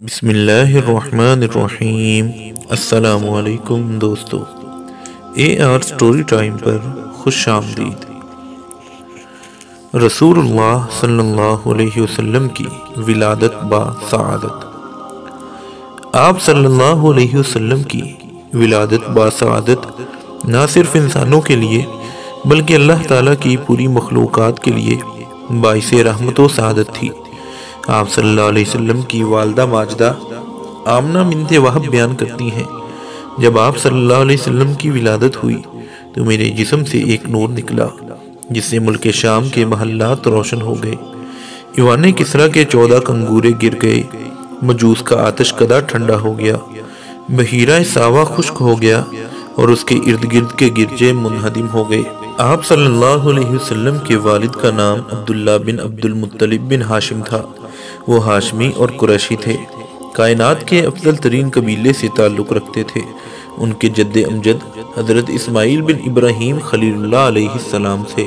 بسم اللہ الرحمن الرحیم۔ السلام علیکم دوستو، سٹوری ٹائم پر خوش آمدید۔ رسول اللہ صلی اللہ علیہ وسلم کی ولادت با سعادت۔ آپ صلی اللہ علیہ وسلم کی ولادت با سعادت نہ صرف انسانوں کے لیے بلکہ اللہ تعالیٰ کی پوری مخلوقات کے لیے باعث رحمت و سعادت تھی۔ آپ صلی اللہ علیہ وسلم کی والدہ ماجدہ آمنہ بنت وہب بیان کرتی ہیں، جب آپ صلی اللہ علیہ وسلم کی ولادت ہوئی تو میرے جسم سے ایک نور نکلا جس سے ملک شام کے محلات روشن ہو گئے۔ ایوان کسریٰ کے 14 کنگورے گر گئے، مجوس کا آتش کدہ ٹھنڈا ہو گیا، بحیرہ ساوا خشک ہو گیا اور اس کے ارد گرد کے گرجے منہدم ہو گئے۔ آپ صلی اللہ علیہ وسلم کے والد کا نام عبداللہ بن عبد المطلب بن ہاشم تھا۔ وہ ہاشمی اور قریشی تھے، کائنات کے افضل ترین قبیلے سے تعلق رکھتے تھے۔ ان کے جد امجد حضرت اسماعیل بن ابراہیم خلیل اللہ علیہ السلام تھے۔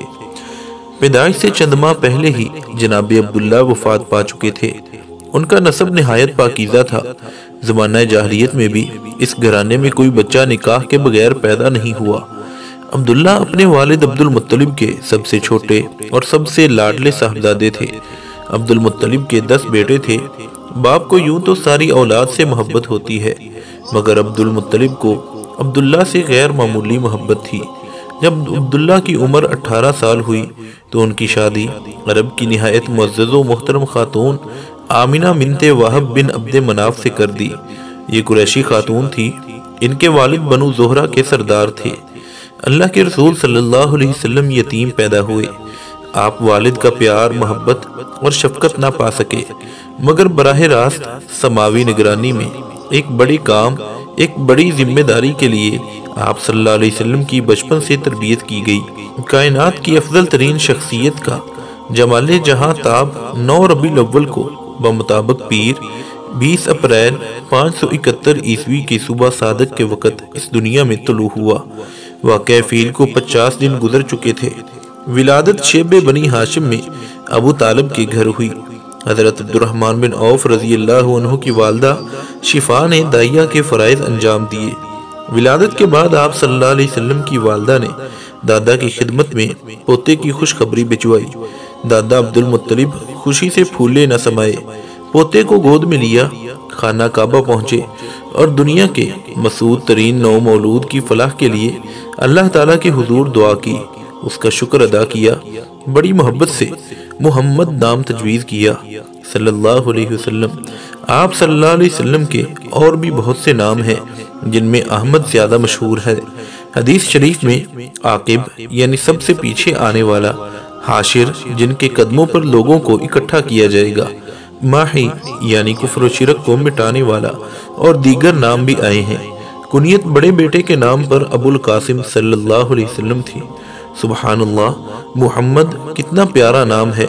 پیدائش سے چند ماہ پہلے ہی جناب عبداللہ وفات پا چکے تھے۔ ان کا نسب نہایت پاکیزہ تھا۔ زمانہ جاہلیت میں بھی اس گھرانے میں کوئی بچہ نکاح کے بغیر پیدا نہیں ہوا۔ عبداللہ اپنے والد عبد المطلب کے سب سے چھوٹے اور سب سے لاڈلے صاحبزادے تھے۔ عبد المطلب کے 10 بیٹے تھے۔ باپ کو یوں تو ساری اولاد سے محبت ہوتی ہے، مگر عبد المطلب کو عبداللہ سے غیر معمولی محبت تھی۔ جب عبداللہ کی عمر 18 سال ہوئی تو ان کی شادی عرب کی نہایت معزز و محترم خاتون آمنہ بنت وہب بن عبد مناف سے کر دی۔ یہ قریشی خاتون تھی۔ ان کے والد بنو زہرہ کے سردار تھے۔ اللہ کے رسول صلی اللہ علیہ وسلم یتیم پیدا ہوئے۔ آپ والد کا پیار، محبت اور شفقت نہ پا سکے، مگر براہ راست سماوی نگرانی میں ایک بڑی ذمہ داری کے لیے آپ صلی اللہ علیہ وسلم کی بچپن سے تربیت کی گئی۔ کائنات کی افضل ترین شخصیت کا جمال جہاں تاب 9 ربیع الاول کو بمطابق پیر 20 اپریل 571 عیسوی کی صبح صادق کے وقت اس دنیا میں طلوع ہوا۔ واقعہ فیل کو 50 دن گزر چکے تھے۔ ولادت شیب بنی ہاشم میں ابو طالب کے گھر ہوئی۔ حضرت عبدالرحمن بن عوف رضی اللہ عنہ کی والدہ شفا نے داعیہ کے فرائض انجام دیے۔ ولادت کے بعد آپ صلی اللہ علیہ وسلم کی والدہ نے دادا کی خدمت میں پوتے کی خوشخبری بھجوائی۔ دادا عبد المطلب خوشی سے پھولے نہ سمائے، پوتے کو گود میں لیا، خانہ کعبہ پہنچے اور دنیا کے مسعود ترین نو مولود کی فلاح کے لیے اللہ تعالیٰ کے حضور دعا کی، اس کا شکر ادا کیا، بڑی محبت سے محمد نام تجویز کیا صلی اللہ علیہ وسلم۔ آپ صلی اللہ علیہ وسلم کے اور بھی بہت سے نام ہیں جن میں احمد زیادہ مشہور ہے۔ حدیث شریف میں عاقب یعنی سب سے پیچھے آنے والا، حاشر جن کے قدموں پر لوگوں کو اکٹھا کیا جائے گا، ماحی یعنی کفر و شرک کو مٹانے والا اور دیگر نام بھی آئے ہیں۔ کنیت بڑے بیٹے کے نام پر ابو القاسم صلی اللہ علیہ وسلم تھی۔ سبحان اللہ، محمد کتنا پیارا نام ہے۔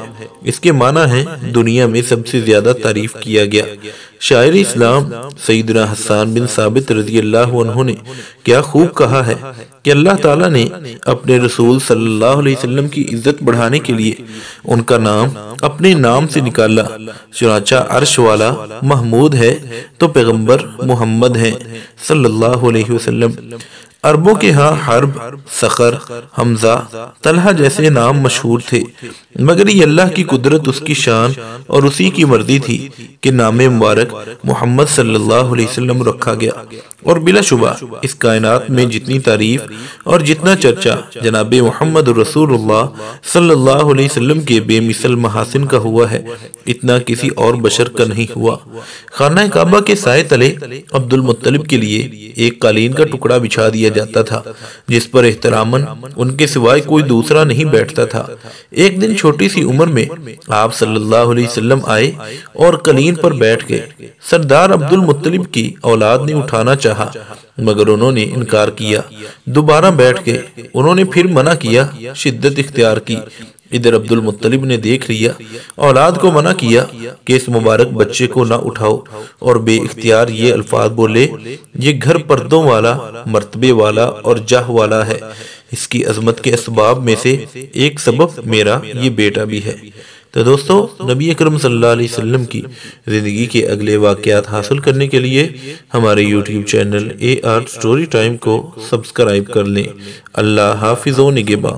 اس کے معنی ہے دنیا میں سب سے زیادہ تعریف کیا گیا۔ شاعر اسلام سیدنا حسان بن ثابت رضی اللہ عنہ نے کیا خوب کہا ہے کہ اللہ تعالیٰ نے اپنے رسول صلی اللہ علیہ وسلم کی عزت بڑھانے کے لیے ان کا نام اپنے نام سے نکالا۔ چنانچہ عرش والا محمود ہے تو پیغمبر محمد ہیں صلی اللہ علیہ وسلم۔ عربوں کے ہاں حرب، صخر، حمزہ، طلحہ جیسے نام مشہور تھے، مگر یہ اللہ کی قدرت، اس کی شان اور اسی کی مرضی تھی کہ نام مبارک محمد صلی اللہ علیہ وسلم رکھا گیا۔ اور بلا شبہ اس کائنات میں جتنی تعریف اور جتنا چرچا جناب محمد رسول اللہ صلی اللہ علیہ وسلم کے بے مثل محاسن کا ہوا ہے، اتنا کسی اور بشر کا نہیں ہوا۔ خانہ کعبہ کے سائے تلے عبد المطلب کے لیے ایک قالین کا ٹکڑا بچھا دیا جاتا تھا جس پر احتراماً ان کے سوائے کوئی دوسرا نہیں بیٹھتا تھا۔ ایک دن چھوٹی سی عمر میں آپ صلی اللہ علیہ وسلم آئے اور قالین پر بیٹھ گئے۔ سردار عبد المطلب کی اولاد نے اٹھانا چاہا مگر انہوں نے انکار کیا۔ دوبارہ بیٹھ گئے، انہوں نے پھر منع کیا، شدت اختیار کی۔ ادھر عبد المطلب نے دیکھ لیا، اولاد کو منع کیا کہ اس مبارک بچے کو نہ اٹھاؤ، اور بے اختیار یہ الفاظ بولے، یہ گھر پردوں والا، مرتبے والا اور جاہ والا ہے، اس کی عظمت کے اسباب میں سے ایک سبب میرا یہ بیٹا بھی ہے۔ تو دوستو نبی اکرم صلی اللہ علیہ وسلم کی زندگی کے اگلے واقعات حاصل کرنے کے لیے ہمارے YouTube channel AR story time کو سبسکرائب کر لیں۔ اللہ حافظ و نگہباں۔